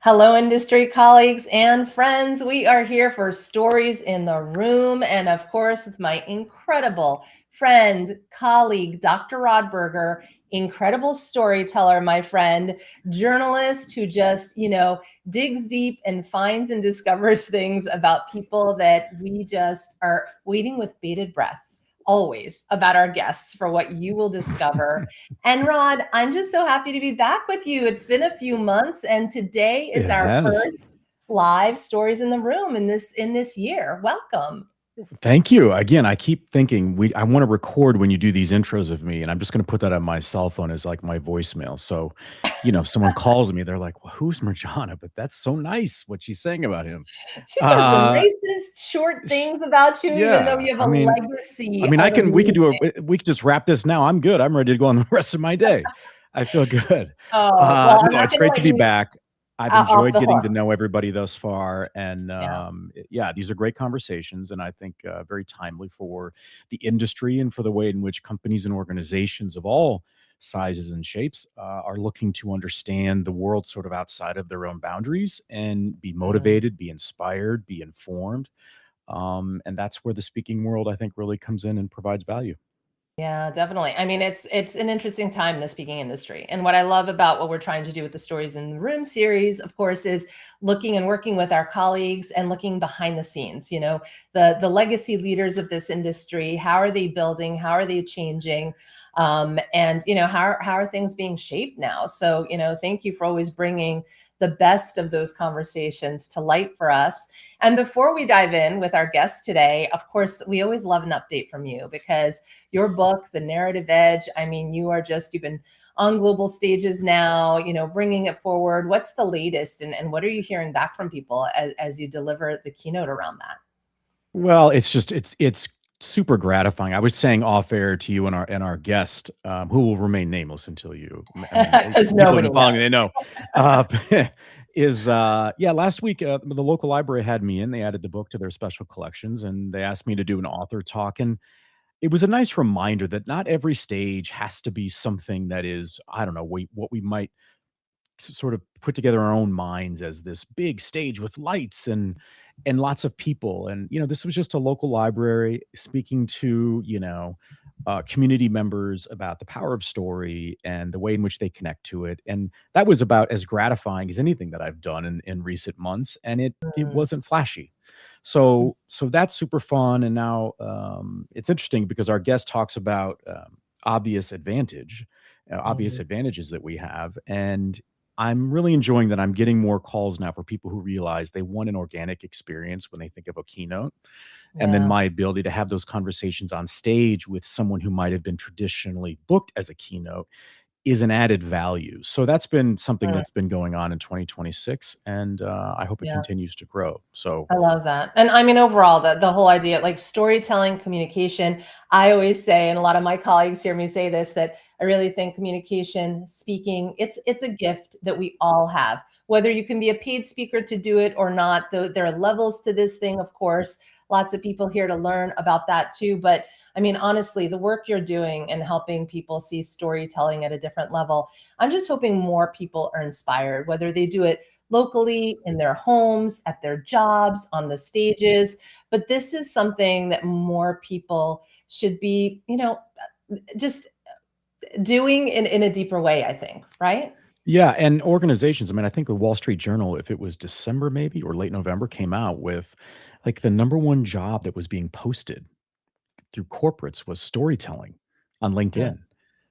Hello, industry colleagues and friends. We are here for Stories in the Room. And of course, with my incredible friend, colleague, Dr. Rod Berger, incredible storyteller, my friend, journalist who just, digs deep and finds and discovers things about people that we just are waiting with bated breath. Always about our guests for what you will discover. And Rod, I'm just so happy to be back with you. It's been a few months, and today is It our has. first live Stories in the Room in this year. Welcome. Thank you. Again, I keep thinking I want to record when you do these intros of me, and I'm just going to put that on my cell phone as like my voicemail. So, if someone calls me, they're like, well, "Who's Marjana?" But that's so nice what she's saying about him. She says the Uh, nicest short sh- things about you, even though yeah. you have I a mean, legacy I of can. amazing. We could just wrap this now. I'm good. I'm ready to go on the rest of my day. I feel good. Oh, well, I'm No, not it's going to great let to be you back. I've off enjoyed the getting to hook. know everybody thus far, and Yeah. yeah, these are great conversations, and I think very timely for the industry and for the way in which companies and organizations of all sizes and shapes are looking to understand the world sort of outside of their own boundaries and be Mm. motivated, be inspired, be informed, and that's where the speaking world I think really comes in and provides value. Yeah, definitely. I mean, it's an interesting time in the speaking industry. And what I love about what we're trying to do with the Stories in the Room series, of course, is looking and working with our colleagues and looking behind the scenes, the legacy leaders of this industry. How are they building? How are they changing? And how are things being shaped now? So, thank you for always bringing the best of those conversations to light for us. And before we dive in with our guest today, of course, we always love an update from you because your book, The Narrative Edge, I mean, you've been on global stages now, bringing it forward. What's the latest, and what are you hearing back from people as you deliver the keynote around that? Well, it's super gratifying. I was saying off air to you and our guest, who will remain nameless until I mean, Because people have nobody been following me, knows. they know. Uh, yeah, last week the local library had me in. They added the book to their special collections, and they asked me to do an author talk. And it was a nice reminder that not every stage has to be something that is, I don't know, what we might sort of put together our own minds as this big stage with lights and lots of people. And this was just a local library speaking to community members about the power of story and the way in which they connect to it. And that was about as gratifying as anything that I've done in recent months. And it Mm, wasn't flashy. So that's super fun. And now it's interesting because our guest talks about obvious mm, advantages that we have. And I'm really enjoying that I'm getting more calls now for people who realize they want an organic experience when they think of a keynote. And then yeah. my ability to have those conversations on stage with someone who might have been traditionally booked as a keynote is an added value. So that's been something Mm. that's been going on in 2026, and I hope it Yeah. continues to grow. So I love that. And I mean, overall, the whole idea, like storytelling, communication, I always say, and a lot of my colleagues hear me say this, that I really think communication, speaking, it's a gift that we all have. Whether you can be a paid speaker to do it or not, there are levels to this thing, of course. Lots of people here to learn about that too. But I mean, honestly, the work you're doing and helping people see storytelling at a different level, I'm just hoping more people are inspired, whether they do it locally, in their homes, at their jobs, on the stages. But this is something that more people should be, just doing in a deeper way, I think, right? yeah, and organizations, I mean, I think the Wall Street Journal, if it was December maybe or late November, came out with like the number one job that was being posted through corporates was storytelling on Mm, LinkedIn.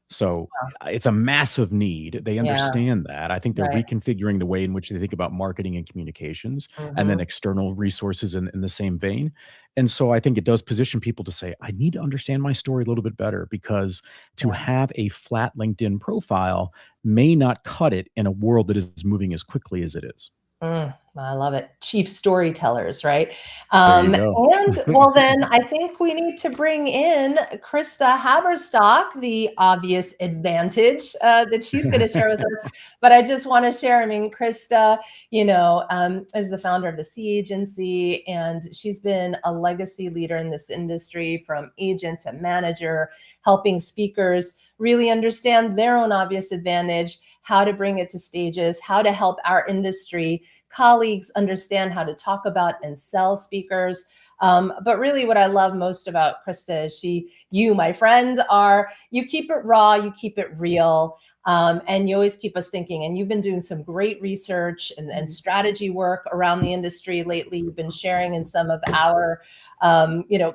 So it's a massive need. They yeah, understand that. I think they're right. reconfiguring the way in which they think about marketing and communications and then Mhm. external resources in the same vein. And so I think it does position people to say, I need to understand my story a little bit better because to Yeah. have a flat LinkedIn profile may not cut it in a world that is moving as quickly as it is. Mm, I love it. Chief storytellers, right? There you go. And well, then I think we need to bring in Christa Haberstock, the obvious advantage that she's going to share with us. But I just want to share, I mean, Christa, is the founder of the Sea Agency, and she's been a legacy leader in this industry from agent to manager, helping speakers really understand their own obvious advantage, how to bring it to stages, how to help our industry colleagues understand how to talk about and sell speakers. But really what I love most about Christa is you, my friend, you keep it raw, you keep it real, and you always keep us thinking. And you've been doing some great research and strategy work around the industry lately. You've been sharing in some of our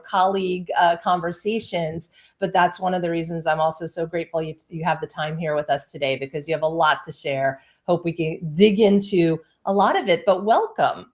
colleague conversations, but that's one of the reasons I'm also so grateful you have the time here with us today, because you have a lot to share. Hope we can dig into a lot of it, but welcome.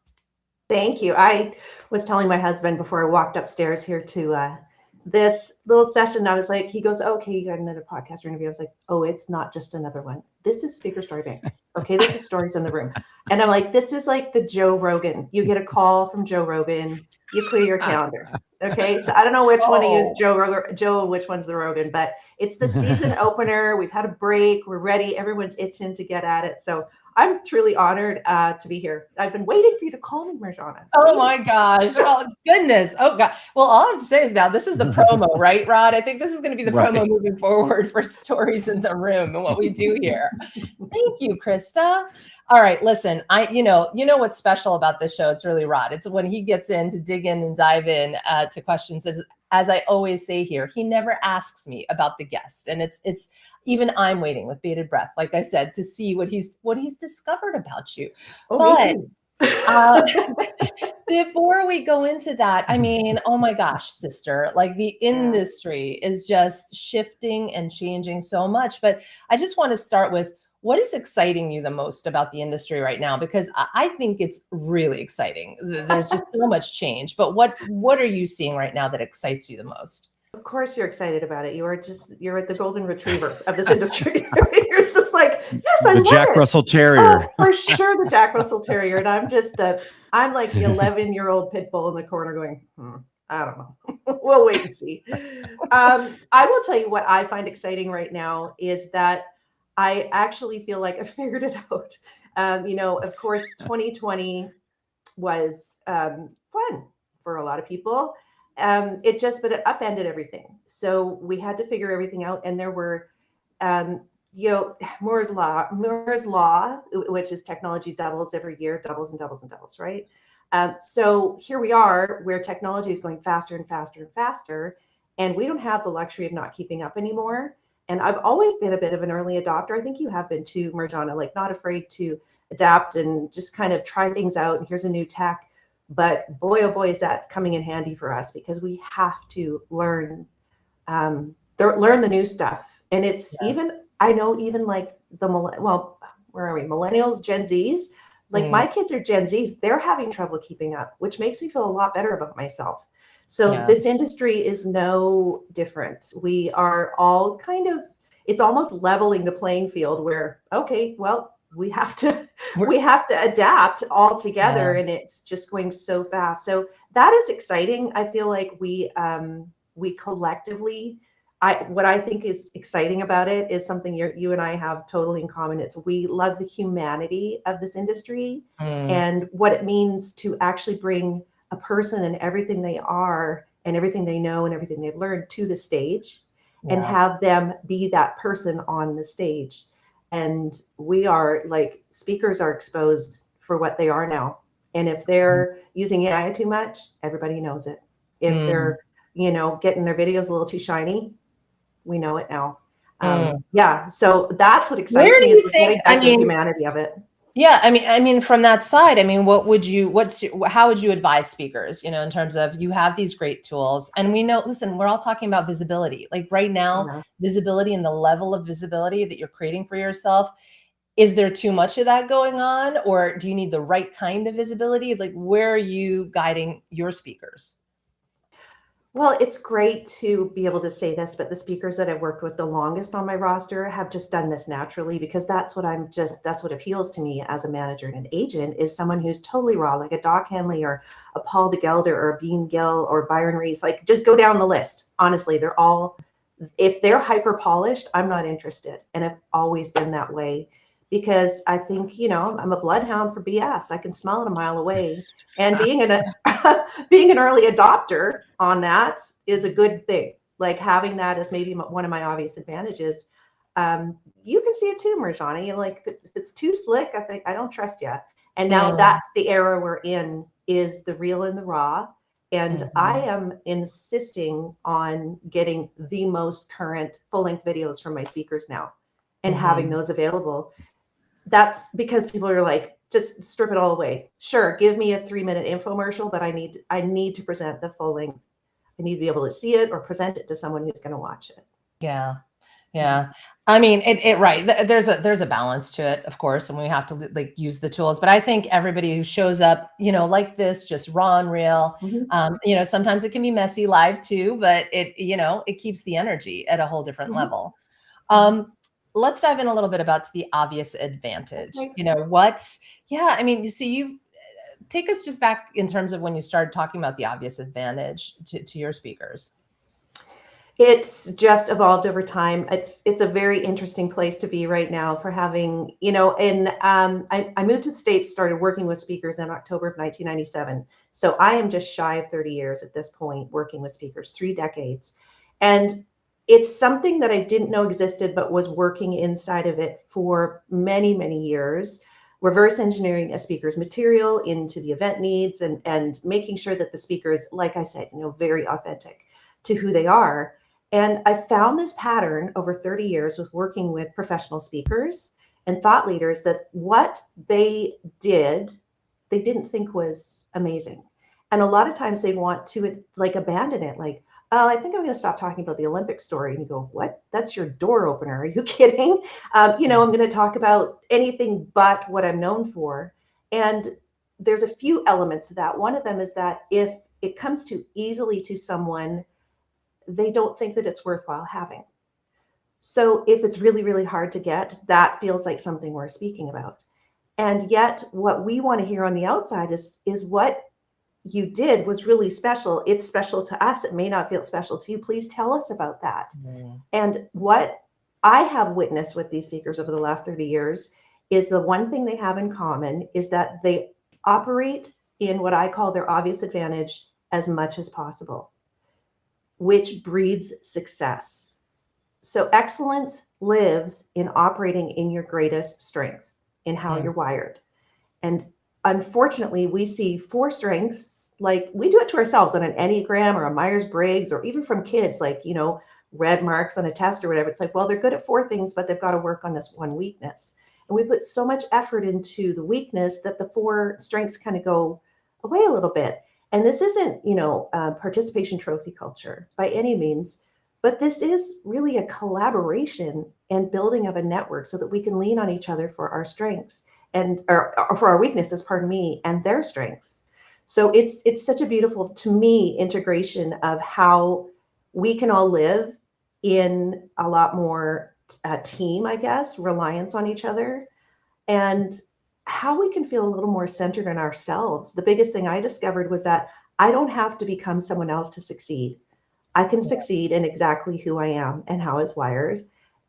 Thank you. I was telling my husband before I walked upstairs here to this little session, I was like, he goes, okay, you got another podcast interview. I was like, oh, it's not just another one. This is Speaker Story Bank. Okay, this is Stories in the Room. And I'm like, this is like the Joe Rogan. You get a call from Joe Rogan, you clear your calendar. Okay, so I don't know which one to use, Joe, which one's the Rogan, but it's the season opener. We've had a break. We're ready. Everyone's itching to get at it. So I'm truly honored to be here. I've been waiting for you to call me, Marjana. Oh my gosh. Oh, goodness. Oh God. Well, all I have to say is now this is the promo, right, Rod? I think this is going to be the promo moving forward for Stories in the Room and what we do here. Thank you, Christa. All right, listen, you know what's special about this show. It's really Rod. It's when he gets in to dig in and dive in to questions. As I always say here, he never asks me about the guest, and it's even I'm waiting with bated breath, like I said, to see what he's discovered about you. Oh, But before we go into that, I mean, oh my gosh, sister, like the industry is just shifting and changing so much. But I just want to start with, what is exciting you the most about the industry right now? Because I think it's really exciting. There's just so much change. But what are you seeing right now that excites you the most? Of course you're excited about it. You're the golden retriever of this industry. You're just like, yes, I love it. Jack Russell Terrier. Oh, for sure, the Jack Russell Terrier. And I'm like the 11-year-old pit bull in the corner going, I don't know. We'll wait and see. I will tell you what I find exciting right now is that I actually feel like I figured it out. Of course, 2020 was fun for a lot of people. But it upended everything. So we had to figure everything out. And there were, Moore's law, which is technology doubles every year, doubles and doubles and doubles, right? So here we are where technology is going faster and faster and faster. And we don't have the luxury of not keeping up anymore. And I've always been a bit of an early adopter. I think you have been too, Marjana, like not afraid to adapt and just kind of try things out. And here's a new tech. But boy, oh boy, is that coming in handy for us, because we have to learn the new stuff. And it's even like where are we? Millennials, Gen Zs, like my kids are Gen Zs. They're having trouble keeping up, which makes me feel a lot better about myself. So this industry is no different. We are all it's almost leveling the playing field where, okay, well, we have to adapt all together, and it's just going so fast. So that is exciting. I feel like we collectively, what I think is exciting about it is something you and I have totally in common. It's we love the humanity of this industry and what it means to actually bring a person and everything they are and everything they know and everything they've learned to the stage and have them be that person on the stage. And we are like, speakers are exposed for what they are now. And if they're using AI too much, everybody knows it. If they're, getting their videos a little too shiny, we know it now. So that's what excites me, is the humanity of it. Yeah, I mean, from that side, I mean, how would you advise speakers, in terms of, you have these great tools, and we know, listen, we're all talking about visibility. Like right now, visibility and the level of visibility that you're creating for yourself, is there too much of that going on, or do you need the right kind of visibility? Like, where are you guiding your speakers? Well, it's great to be able to say this, but the speakers that I've worked with the longest on my roster have just done this naturally, because that's what appeals to me as a manager and an agent, is someone who's totally raw, like a Doc Henley or a Paul de Gelder or a Bean Gill or Byron Reese. Like, just go down the list. Honestly, they're all, if they're hyper polished, I'm not interested. And I've always been that way, because I think, I'm a bloodhound for BS. I can smell it a mile away. And being being an early adopter on that is a good thing. Like, having that as maybe one of my obvious advantages. You can see it too, Marjani. Like, if it's too slick, I don't trust you. And now that's the era we're in, is the real and the raw. And I am insisting on getting the most current full-length videos from my speakers now and having those available. That's because people are like, just strip it all away. Sure, give me a 3-minute infomercial, but I need to present the full length. I need to be able to see it or present it to someone who's going to watch it. Yeah. Yeah. I mean, right. There's a balance to it, of course, and we have to like use the tools, but I think everybody who shows up, like this, just raw and real, sometimes it can be messy live too, but it keeps the energy at a whole different level. Let's dive in a little bit about the obvious advantage. I mean, so you take us just back in terms of when you started talking about the obvious advantage to your speakers. It's just evolved over time. It's a very interesting place to be right now for having, and I moved to the States, started working with speakers in October of 1997. So I am just shy of 30 years at this point, working with speakers, 3 decades. And it's something that I didn't know existed, but was working inside of it for many, many years, reverse engineering a speaker's material into the event needs, and making sure that the speaker is, like I said, very authentic to who they are. And I found this pattern over 30 years with working with professional speakers and thought leaders, that what they did, they didn't think was amazing. And a lot of times they want to abandon it. Like, oh, I think I'm going to stop talking about the Olympic story. And you go, what? That's your door opener. Are you kidding? I'm going to talk about anything but what I'm known for. And there's a few elements to that. One of them is that if it comes too easily to someone, they don't think that it's worthwhile having. So if it's really, really hard to get, that feels like something we're speaking about. And yet what we want to hear on the outside is what you did was really special. It's special to us. It may not feel special to you. Please tell us about that. And what I have witnessed with these speakers over the last 30 years is the one thing they have in common is that they operate in what I call their obvious advantage as much as possible, which breeds success. So excellence lives in operating in your greatest strength, in how you're wired. And unfortunately, we see 4 strengths, like we do it to ourselves on an Enneagram or a Myers-Briggs, or even from kids, like, red marks on a test or whatever. It's like, well, they're good at 4 things, but they've got to work on this one weakness. And we put so much effort into the weakness that the 4 strengths kind of go away a little bit. And this isn't, participation trophy culture by any means, but this is really a collaboration and building of a network so that we can lean on each other for our strengths or for our weaknesses, pardon me, and their strengths. So it's such a beautiful, to me, integration of how we can all live in a lot more team, I guess, reliance on each other, and how we can feel a little more centered in ourselves. The biggest thing I discovered was that I don't have to become someone else to succeed. I can succeed in exactly who I am and how I was wired,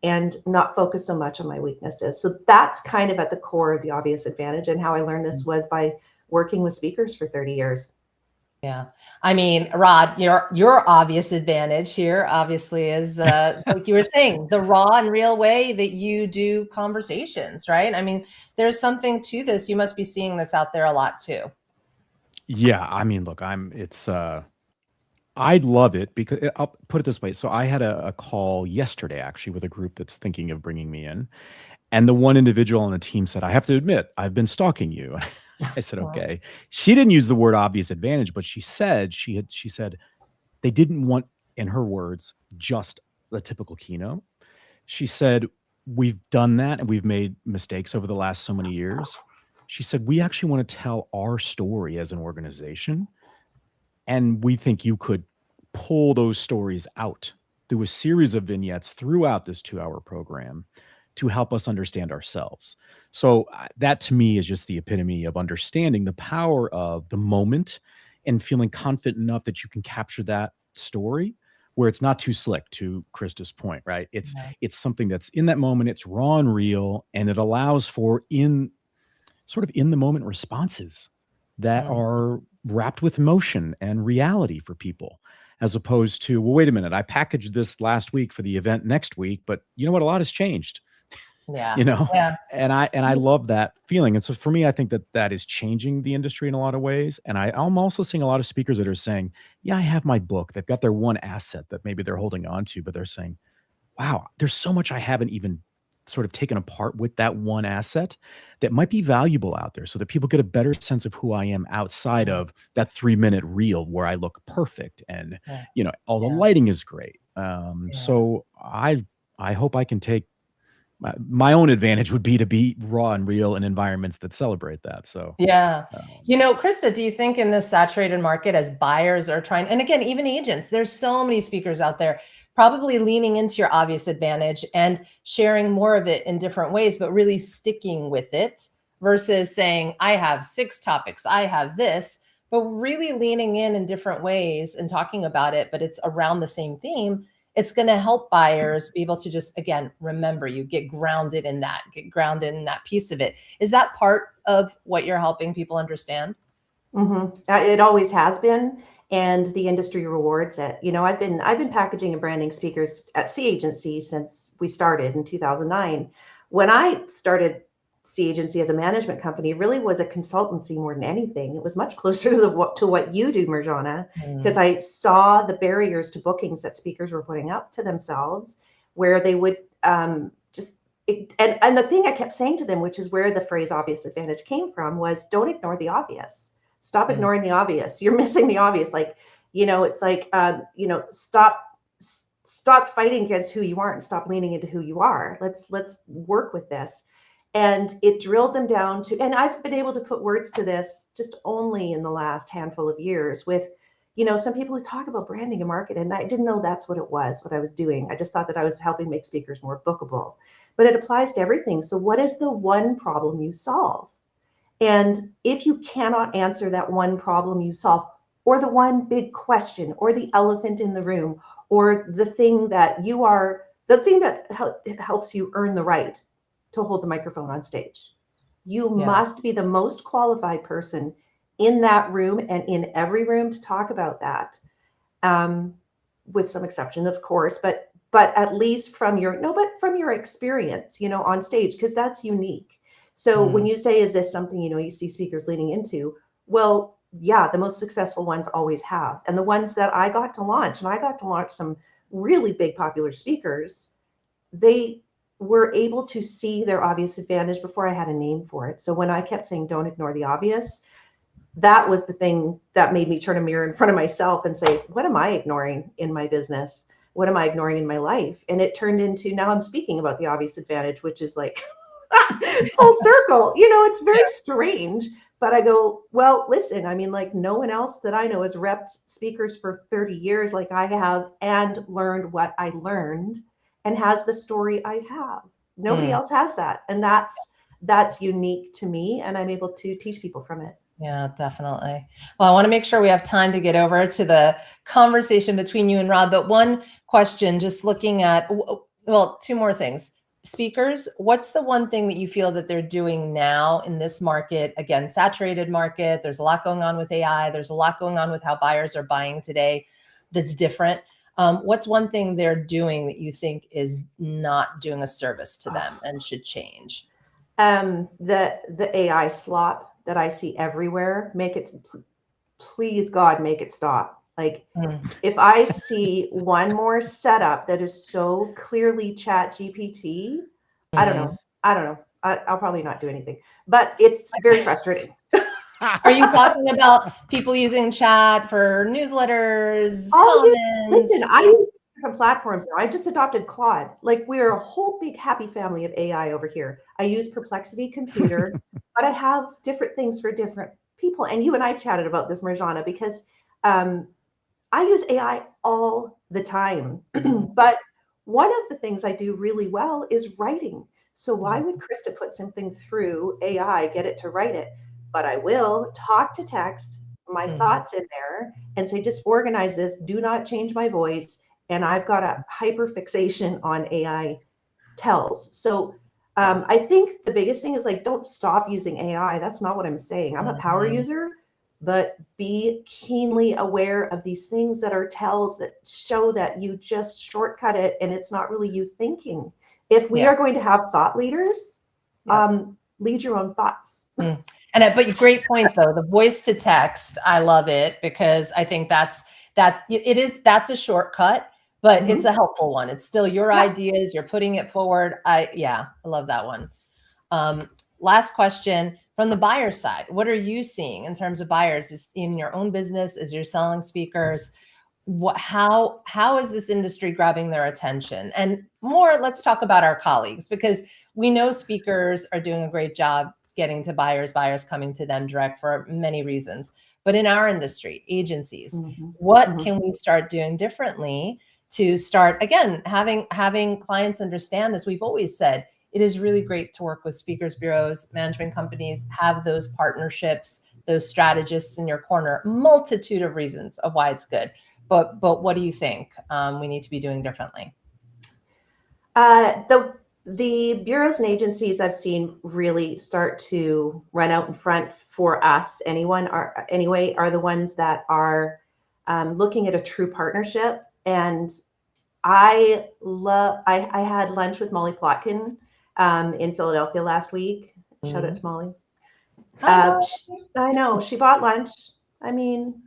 and not focus so much on my weaknesses. So that's kind of at the core of the obvious advantage. And how I learned this was by working with speakers for 30 years. Yeah. I mean, Rod, your obvious advantage here obviously is, like you were saying, the raw and real way that you do conversations, right? I mean, there's something to this. You must be seeing this out there a lot too. Yeah, I mean, look, I'd love it, because I'll put it this way. So I had a call yesterday, actually, with a group that's thinking of bringing me in. And the one individual on the team said, I have to admit, I've been stalking you. I said, okay. She didn't use the word obvious advantage, but she said, she said they didn't want, in her words, just the typical keynote. She said, we've done that and we've made mistakes over the last so many years. She said, we actually want to tell our story as an organization, and we think you could pull those stories out through a series of vignettes throughout this 2-hour program to help us understand ourselves. So that to me is just the epitome of understanding the power of the moment and feeling confident enough that you can capture that story where it's not too slick, to Krista's point, right? Yeah. It's something that's in that moment, it's raw and real, and it allows for in the moment responses that Mm. are wrapped with emotion and reality for people, as opposed to, well, wait a minute, I packaged this last week for the event next week, but you know what? A lot has changed, Yeah. you know? Yeah. And I love that feeling. And so for me, I think that that is changing the industry in a lot of ways. And I'm also seeing a lot of speakers that are saying, yeah, I have my book. They've got their one asset that maybe they're holding on to, but they're saying, wow, there's so much I haven't even sort of taken apart with that one asset that might be valuable out there so that people get a better sense of who I am outside Mm. of that 3-minute reel where I look perfect and, Yeah. all the Yeah. lighting is great. Yeah. So I hope I can take my own advantage would be to be raw and real in environments that celebrate that. So, Yeah. um, Krista, do you think in this saturated market, as buyers are trying, and again, even agents, there's so many speakers out there, probably leaning into your obvious advantage and sharing more of it in different ways, but really sticking with it versus saying, I have 6 topics, I have this, but really leaning in different ways and talking about it, but it's around the same theme. It's going to help buyers be able to just, again, remember you, get grounded in that piece of it. Is that part of what you're helping people understand? It always has been, and the industry rewards it. I've been packaging and branding speakers at C Agency since we started in 2009. When I started C Agency as a management company, it really was a consultancy more than anything. It was much closer to what you do, Marjana, because Mm. I saw the barriers to bookings that speakers were putting up to themselves, where they would just and the thing I kept saying to them, which is where the phrase obvious advantage came from, was don't ignore the obvious. Stop Mm. ignoring the obvious. You're missing the obvious. It's like, stop fighting against who you are and stop leaning into who you are. Let's work with this. And it drilled them down to, and I've been able to put words to this just only in the last handful of years with, some people who talk about branding and marketing, and I didn't know that's what it was, what I was doing. I just thought that I was helping make speakers more bookable, but it applies to everything. So what is the one problem you solve? And if you cannot answer that one problem you solve, or the one big question, or the elephant in the room, or the thing that helps you earn the right to hold the microphone on stage, you Yeah. must be the most qualified person in that room and in every room to talk about that. Um, with some exception, of course, but at least from your experience, on stage, because that's unique. So when Mm. you say, is this something, you see speakers leaning into? Well, yeah, the most successful ones always have. And the ones that I got to launch, and I got to launch some really big popular speakers, they were able to see their obvious advantage before I had a name for it. So when I kept saying, don't ignore the obvious, that was the thing that made me turn a mirror in front of myself and say, what am I ignoring in my business? What am I ignoring in my life? And it turned into, now I'm speaking about the obvious advantage, which is like full circle. It's very strange. But I go, well, listen, I mean, like no one else that I know has repped speakers for 30 years like I have and learned what I learned and has the story I have. Nobody Mm. else has that. And that's unique to me. And I'm able to teach people from it. Yeah, definitely. Well, I want to make sure we have time to get over to the conversation between you and Rod, but one question, just looking at, well, 2 more things. Speakers, what's the one thing that you feel that they're doing now in this market? Again, saturated market, there's a lot going on with AI, there's a lot going on with how buyers are buying today that's different. What's one thing they're doing that you think is not doing a service to them and should change? The AI slop that I see everywhere, please God, make it stop. Like Mm. if I see one more setup that is so clearly chat GPT, I don't Mm. know. I'll probably not do anything, but it's very frustrating. Are you talking about people using chat for newsletters, Oh, yeah. Listen, comments? I use different platforms now. I just adopted Claude. Like we're a whole big happy family of AI over here. I use Perplexity Computer, but I have different things for different people. And you and I chatted about this, Marjana, because um, I use AI all the time, Mhm. but one of the things I do really well is writing. So why Mhm. would Krista put something through AI, get it to write it? But I will talk to text my Mhm. thoughts in there and say, just organize this, do not change my voice. And I've got a hyper fixation on AI tells. So Yeah. I think the biggest thing is like, don't stop using AI. That's not what I'm saying. I'm a power Mhm. user, but be keenly aware of these things that are tells that show that you just shortcut it and it's not really you thinking. If we Yeah. are going to have thought leaders, Yep. lead your own thoughts. Mm. But great point though, the voice to text, I love it because I think that's a shortcut, but it's Mhm. a helpful one. It's still your Yeah. ideas, you're putting it forward. I love that one. Um, Last question from the buyer side. What are you seeing in terms of buyers in your own business as you're selling speakers? How is this industry grabbing their attention? And more, let's talk about our colleagues because we know speakers are doing a great job getting to buyers coming to them direct for many reasons. But in our industry, agencies, Mhm. what Mhm. can we start doing differently to start again having clients understand, as we've always said, it is really great to work with speakers bureaus, management companies, have those partnerships, those strategists in your corner, multitude of reasons of why it's good. But what do you think we need to be doing differently? The bureaus and agencies I've seen really start to run out in front for us. Anyway, are the ones that are looking at a true partnership. And I had lunch with Molly Plotkin in Philadelphia last week. Shout out Mm. to Molly. Hi, Molly. I know she bought lunch. I mean,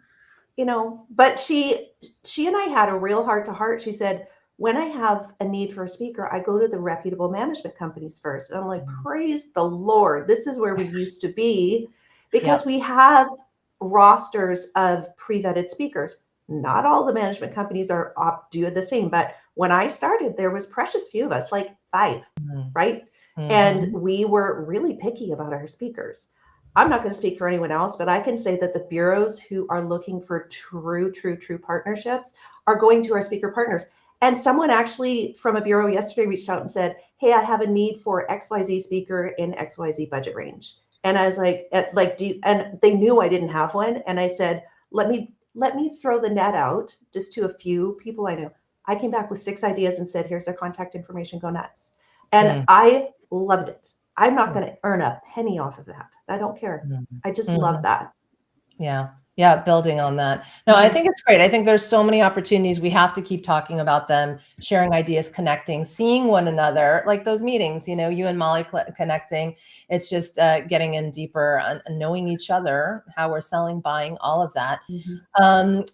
but she and I had a real heart to heart. She said, when I have a need for a speaker, I go to the reputable management companies first. And I'm like, praise the Lord. This is where we used to be because Yep. we have rosters of pre-vetted speakers. Not all the management companies do the same, but when I started, there was precious few of us, like 5, right? And Mm-hmm. we were really picky about our speakers. I'm not going to speak for anyone else, but I can say that the bureaus who are looking for true partnerships are going to our speaker partners. And someone actually from a bureau yesterday reached out and said, hey, I have a need for XYZ speaker in XYZ budget range. And I was like, and they knew I didn't have one. And I said, let me throw the net out just to a few people I know. I came back with 6 ideas and said, here's their contact information, go nuts. And I loved it. I'm not going to earn a penny off of that. I don't care. I just love that. Yeah. Yeah. Building on that. No, I think it's great. I think there's so many opportunities. We have to keep talking about them, sharing ideas, connecting, seeing one another, like those meetings, you and Molly connecting. It's just getting in deeper and knowing each other, how we're selling, buying, all of that.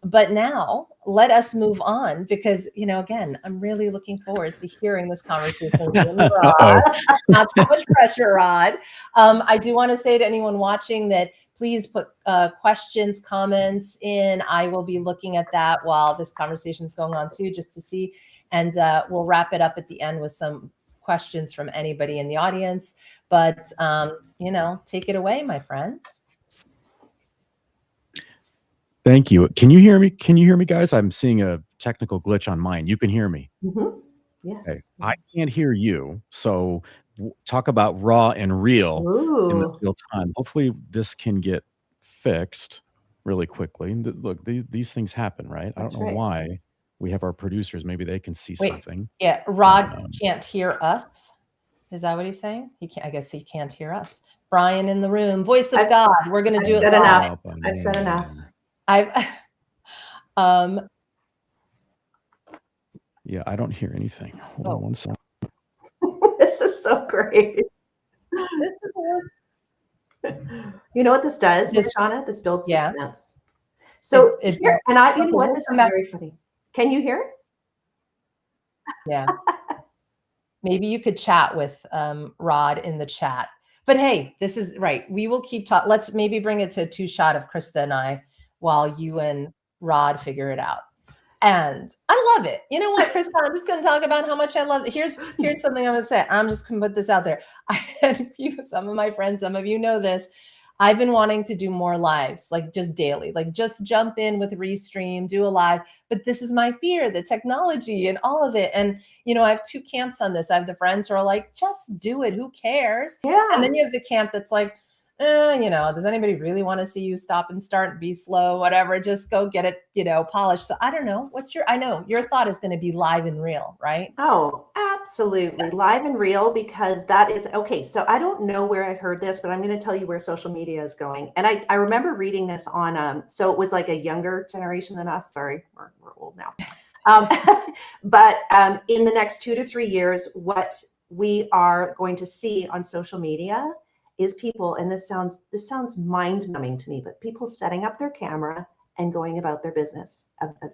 But now let us move on because, again, I'm really looking forward to hearing this conversation with you and Uh-oh. Rod. Not so much pressure, Rod. I do want to say to anyone watching that please put questions, comments in. I will be looking at that while this conversation is going on too, just to see. And we'll wrap it up at the end with some questions from anybody in the audience. But, take it away, my friends. Thank you. Can you hear me? Can you hear me, guys? I'm seeing a technical glitch on mine. You can hear me. Yes. Okay. I can't hear you. So talk about raw and real in the Ooh. real time. Hopefully this can get fixed really quickly. Look, these things happen, right? I don't That's know right. why. We have our producers. Maybe they can see Wait, something. yeah, Rod Um, can't hear us. Is that what he's saying? I guess he can't hear us. Brian in the room, voice of I've, God. We're going to I've do it said live. enough. I've said enough. I've, um, yeah, I don't hear anything. Hold on one second. This is so great. this is You know what this does, This- Shauna? This builds yeah. suspense. So It here, and you know what? we'll This come is back. very funny. Can you hear it? Yeah. Maybe you could chat with Rod in the chat. But hey, this is right. We will keep talking. Let's maybe bring it to a 2-shot of Krista and I while you and Rod figure it out. And I love it. You know what, Krista? I'm just going to talk about how much I love it. Here's something I'm going to say. I'm just going to put this out there. I had some of my friends, some of you know this. I've been wanting to do more lives, like just daily, like just jump in with Restream, do a live. But this is my fear, the technology and all of it. And, you know, I have two camps on this. I have the friends who are like, just do it. Who cares? Yeah. And then you have the camp that's like, you know, does anybody really want to see you stop and start and be slow, whatever, just go get it, you know, polished. So I don't know. I know your thought is going to be live and real, right? Oh, absolutely. Live and real, because that is okay. So I don't know where I heard this, but I'm going to tell you where social media is going. And I remember reading this on, so it was like a younger generation than us. Sorry, we're old now. But in the next 2 to 3 years, what we are going to see on social media is people, and this sounds mind-numbing to me, but people setting up their camera and going about their business,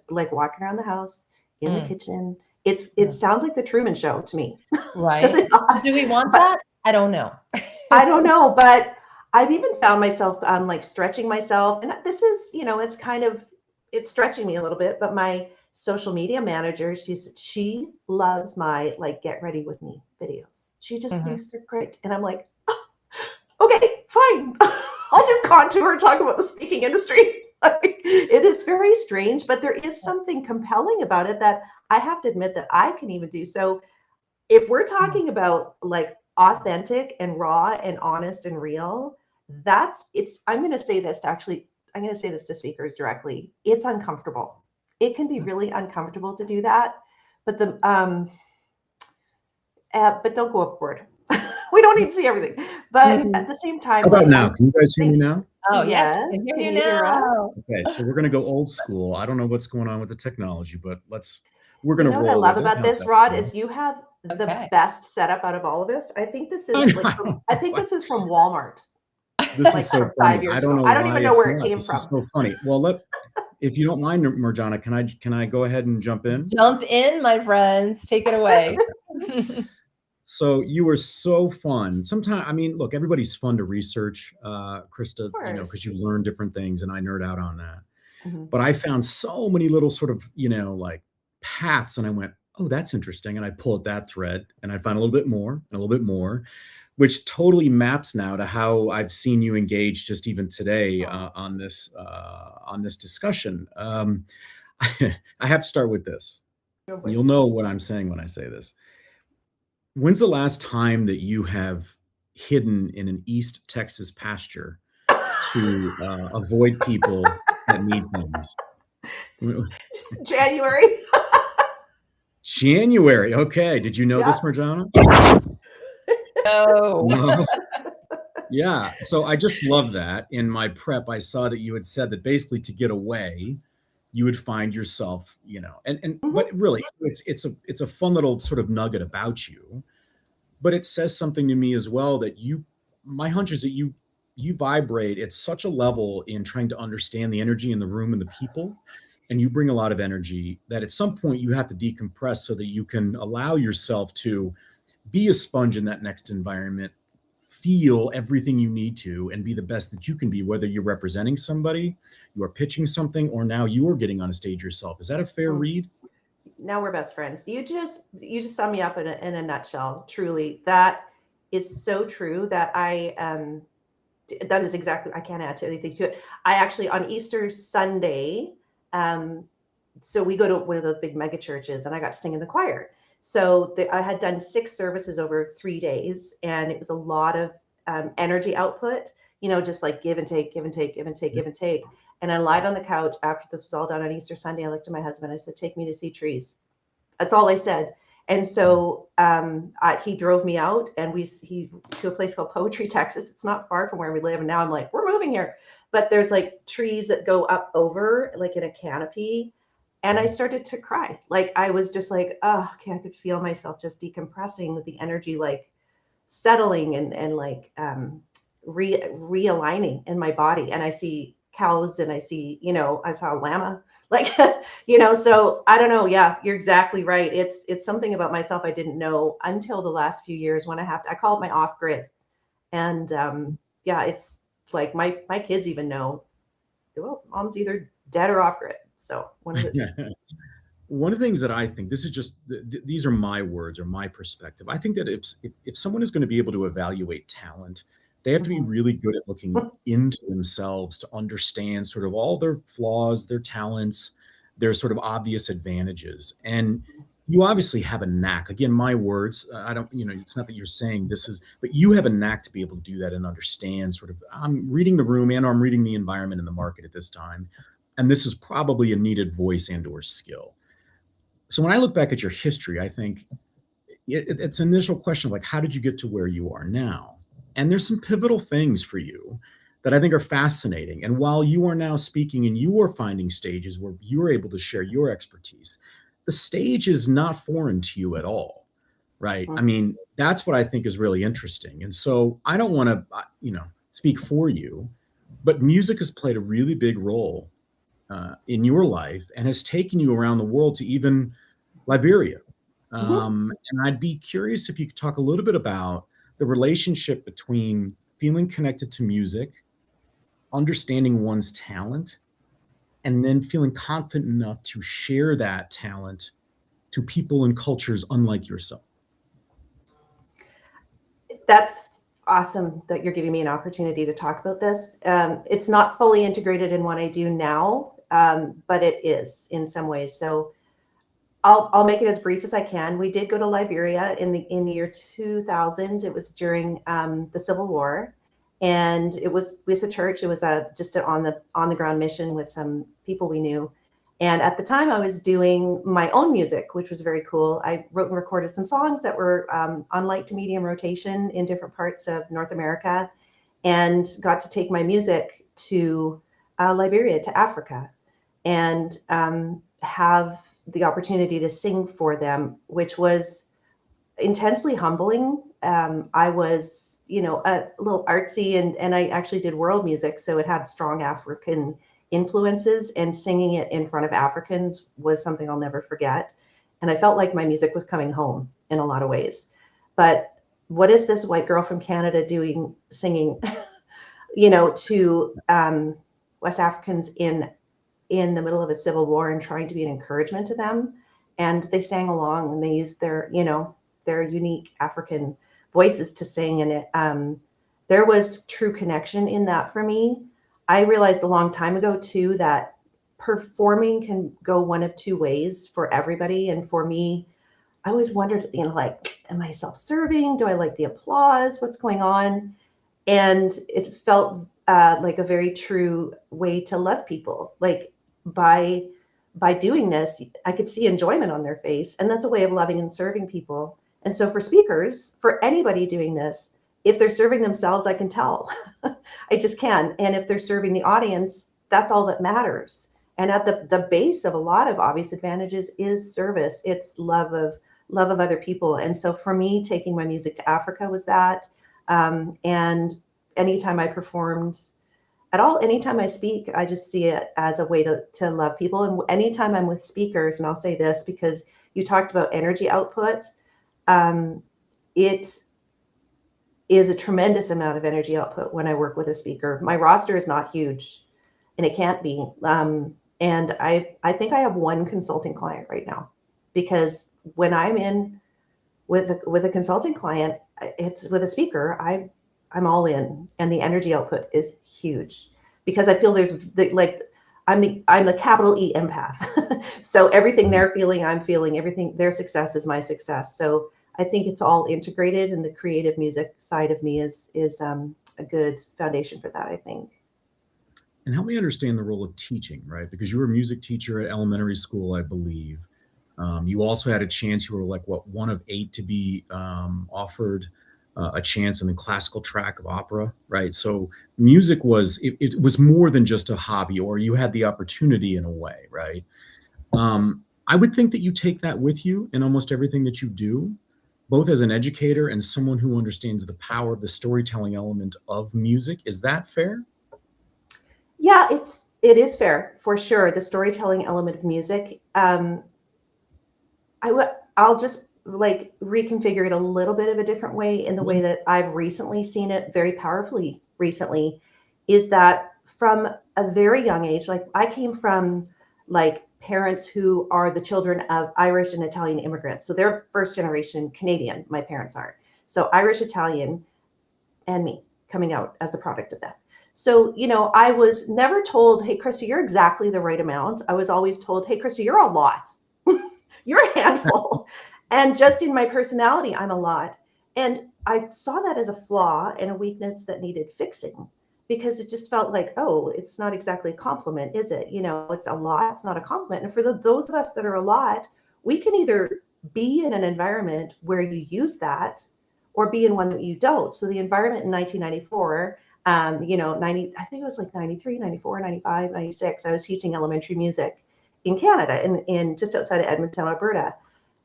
like walking around the house, in the kitchen. It sounds like the Truman Show to me. Right. Does it not? Do we want that? I don't know. I don't know, but I've even found myself like stretching myself, and this is, you know, it's stretching me a little bit, but my social media manager, she loves my like get ready with me videos. She just thinks they're great. And I'm like, okay, fine. I'll do contour, talk about the speaking industry. It is very strange, but there is something compelling about it that I have to admit that I can even do. So if we're talking about like authentic and raw and honest and real, I'm going to say this to speakers directly. It's uncomfortable. It can be really uncomfortable to do that, but but don't go overboard. We don't need to see everything, but at the same time, How about now? Can you guys hear me now? Oh, yes, we can can hear you you hear now. us? Okay, so we're going to go old school. I don't know what's going on with the technology, but we're going You to know what I roll love with it. about How's this, that Rod, feel? is you have the Okay. best setup out of all of us. I think this is I like know. I think this is from Walmart. This Like is so 5 funny. years I don't ago. know I don't why even know it's where it not. came This is from. so funny. Well, if you don't mind, Marjana, can I go ahead and jump in? Jump in, my friends. Take it away. So you were so fun. Sometimes, I mean, look, everybody's fun to research, Christa, you know, because you learn different things, and I nerd out on that. But I found so many little sort of, you know, like paths, and I went, oh, that's interesting. And I pull at that thread, and I find a little bit more and a little bit more, which totally maps now to how I've seen you engage just even today on this discussion. I have to start with this. You'll know what I'm saying when I say this. When's the last time that you have hidden in an East Texas pasture to avoid people that need things? January. January. Okay. Did you know this, Marjana? No. No. Yeah. So I just love that. In my prep, I saw that you had said that basically to get away, you would find yourself, you know, but really it's a fun little sort of nugget about you, but it says something to me as well that my hunch is that you vibrate at such a level in trying to understand the energy in the room and the people, and you bring a lot of energy that at some point you have to decompress so that you can allow yourself to be a sponge in that next environment, feel everything you need to, and be the best that you can be, whether you're representing somebody, you are pitching something, or now you're getting on a stage yourself. Is that a fair read? Now we're best friends. You just sum me up in a nutshell. Truly, that is so true. That that is exactly. I can't add to anything to it. I actually on Easter Sunday, so we go to one of those big mega churches, and I got to sing in the choir. So I had done 6 services over 3 days, and it was a lot of energy output, you know, just like give and take, give and take, give and take, give and take. And I lied on the couch after this was all done on Easter Sunday. I looked at my husband. I said, take me to see trees. That's all I said. And so he drove me out, and he to a place called Poetry, Texas. It's not far from where we live. And now I'm like, we're moving here. But there's like trees that go up over like in a canopy. And I started to cry. Like I was just like, oh, okay, I could feel myself just decompressing with the energy, like settling and like realigning in my body. And I see cows, and I see, you know, I saw a llama, like, you know, so I don't know. Yeah, you're exactly right. It's something about myself I didn't know until the last few years when I call it my off grid. And yeah, it's like my kids even know, well, mom's either dead or off grid. So one of the One of the things that I think, this is just, these are my words or my perspective. I think that if someone is going to be able to evaluate talent, They have to be really good at looking into themselves to understand sort of all their flaws, their talents, their sort of obvious advantages. And you obviously have a knack. Again, my words, I don't, it's not that you're saying this is, but you have a knack to be able to do that and understand sort of, I'm reading the room and I'm reading the environment in the market at this time. And this is probably a needed voice and or skill. So when I look back at your history, I think it's an initial question of like, how did you get to where you are now? And there's some pivotal things for you that I think are fascinating. And while you are now speaking and you are finding stages where you're able to share your expertise, the stage is not foreign to you at all, right? I mean, that's what I think is really interesting. And so I don't want to, speak for you, but music has played a really big role in your life and has taken you around the world to even Liberia. And I'd be curious if you could talk a little bit about the relationship between feeling connected to music, understanding one's talent, and then feeling confident enough to share that talent to people and cultures unlike yourself. That's awesome that you're giving me an opportunity to talk about this. It's not fully integrated in what I do now, but it is in some ways. So I'll make it as brief as I can. We did go to Liberia in the year 2000. It was during the Civil War, and it was with the church. It was just on the ground mission with some people we knew. And at the time, I was doing my own music, which was very cool. I wrote and recorded some songs that were on light to medium rotation in different parts of North America, and got to take my music to Liberia, to Africa, and have the opportunity to sing for them, which was intensely humbling. I was, a little artsy, and I actually did world music, so it had strong African influences, and singing it in front of Africans was something I'll never forget. And I felt like my music was coming home in a lot of ways. But what is this white girl from Canada doing, singing, to West Africans in the middle of a civil war and trying to be an encouragement to them? And they sang along, and they used their unique African voices to sing. And there was true connection in that for me. I realized a long time ago too, that performing can go one of two ways for everybody. And for me, I always wondered, am I self-serving? Do I like the applause? What's going on? And it felt like a very true way to love people. Like by doing this, I could see enjoyment on their face, and that's a way of loving and serving people. And so for speakers, for anybody doing this, if they're serving themselves, I can tell. I just can. And if they're serving the audience, that's all that matters. And at the base of a lot of obvious advantages is service. It's love of other people. And so for me, taking my music to Africa was that. And anytime I performed at all, anytime I speak, I just see it as a way to love people. And anytime I'm with speakers, and I'll say this because you talked about energy output, it is a tremendous amount of energy output when I work with a speaker. My roster is not huge, and it can't be. And I think I have one consulting client right now, because when I'm in with a consulting client, it's with a speaker, I'm all in, and the energy output is huge, because I feel I'm the capital E empath. So everything they're feeling, I'm feeling. Everything, their success is my success. So I think it's all integrated, and the creative music side of me is a good foundation for that, I think. And help me understand the role of teaching, right? Because you were a music teacher at elementary school, I believe. You also had a chance, you were like, one of 8 to be offered a chance in the classical track of opera, right? So music it was more than just a hobby, or you had the opportunity in a way, right? I would think that you take that with you in almost everything that you do, both as an educator and someone who understands the power of the storytelling element of music. Is that fair? Yeah, it is fair, for sure. The storytelling element of music. I'll just reconfigure it a little bit of a different way, in the way that I've recently seen it very powerfully recently, is that from a very young age, I came from parents who are the children of Irish and Italian immigrants. So they're first generation Canadian, my parents are. So Irish, Italian, and me coming out as a product of that. So, I was never told, hey, Christa, you're exactly the right amount. I was always told, hey, Christa, you're a lot. You're a handful. And just in my personality, I'm a lot. And I saw that as a flaw and a weakness that needed fixing, because it just felt like, oh, it's not exactly a compliment, is it? It's a lot, it's not a compliment. And for those of us that are a lot, we can either be in an environment where you use that or be in one that you don't. So the environment in 1994, 90, I think it was like 93, 94, 95, 96. I was teaching elementary music in Canada, in just outside of Edmonton, Alberta.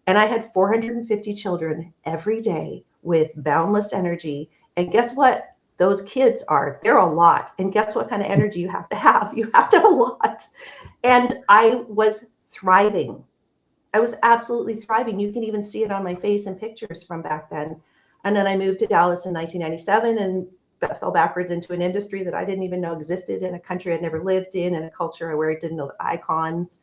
And I had 450 children every day with boundless energy. And guess what? Those kids they're a lot. And guess what kind of energy you have to have? You have to have a lot. And I was thriving. I was absolutely thriving. You can even see it on my face in pictures from back then. And then I moved to Dallas in 1997 and fell backwards into an industry that I didn't even know existed, in a country I'd never lived in a culture where I didn't know the icons,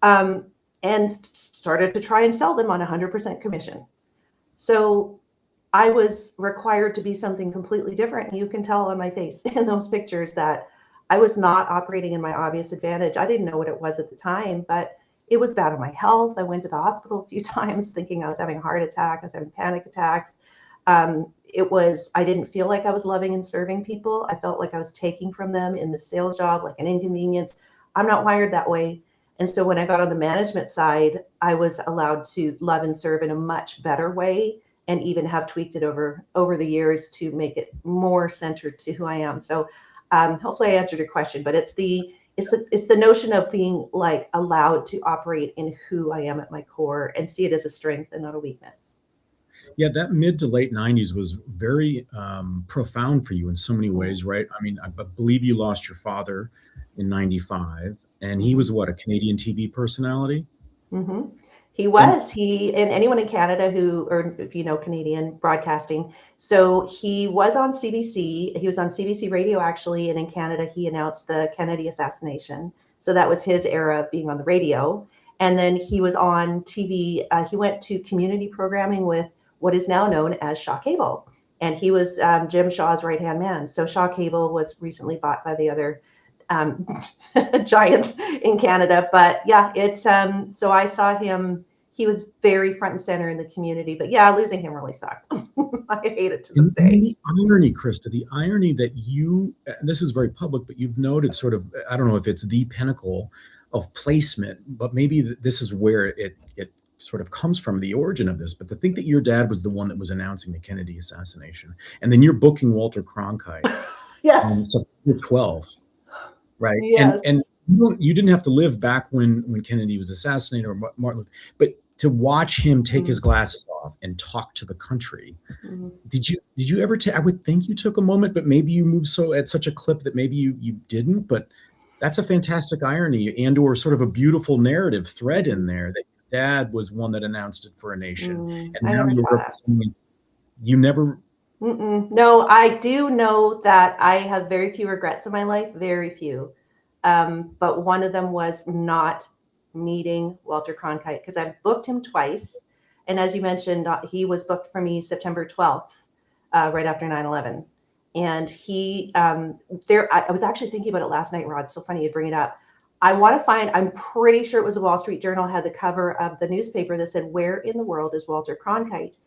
and started to try and sell them on 100% commission. So I was required to be something completely different. And you can tell on my face in those pictures that I was not operating in my obvious advantage. I didn't know what it was at the time, but it was bad on my health. I went to the hospital a few times thinking I was having a heart attack. I was having panic attacks. I didn't feel like I was loving and serving people. I felt like I was taking from them in the sales job, like an inconvenience. I'm not wired that way. And so when I got on the management side, I was allowed to love and serve in a much better way, and even have tweaked it over the years to make it more centered to who I am. So hopefully I answered your question, but it's the notion of being like allowed to operate in who I am at my core and see it as a strength and not a weakness. Yeah, that mid to late 90s was very profound for you in so many ways, right? I mean, I believe you lost your father in 95, and he was what, a Canadian TV personality? Mm-hmm. He was. And anyone in Canada or if you know Canadian broadcasting, so he was on CBC. He was on CBC radio, actually, and in Canada, he announced the Kennedy assassination. So that was his era of being on the radio. And then he was on TV. He went to community programming with what is now known as Shaw Cable. And he was Jim Shaw's right-hand man. So Shaw Cable was recently bought by the other giant in Canada. But yeah, so I saw him. He was very front and center in the community. But yeah, losing him really sucked. I hate it to this day. The irony, Christa, the irony that and this is very public, but you've noted sort of, I don't know if it's the pinnacle of placement, but maybe this is where it sort of comes from, the origin of this. But to think that your dad was the one that was announcing the Kennedy assassination, and then you're booking Walter Cronkite yes. on September 12th, right? Yes. And you didn't have to live back when Kennedy was assassinated or Martin Luther, but to watch him take his glasses off and talk to the country. Did you ever I would think you took a moment, but maybe you moved at such a clip that maybe you didn't, but that's a fantastic irony and or sort of a beautiful narrative thread in there, that your dad was one that announced it for a nation. And now you're representing, you never. No, I do know that I have very few regrets in my life, very few. But one of them was not meeting Walter Cronkite, because I've booked him twice. And as you mentioned, he was booked for me September 12th, right after 9/11. And I was actually thinking about it last night, Rod. So funny you bring it up. I'm pretty sure it was the Wall Street Journal had the cover of the newspaper that said, "Where in the world is Walter Cronkite?"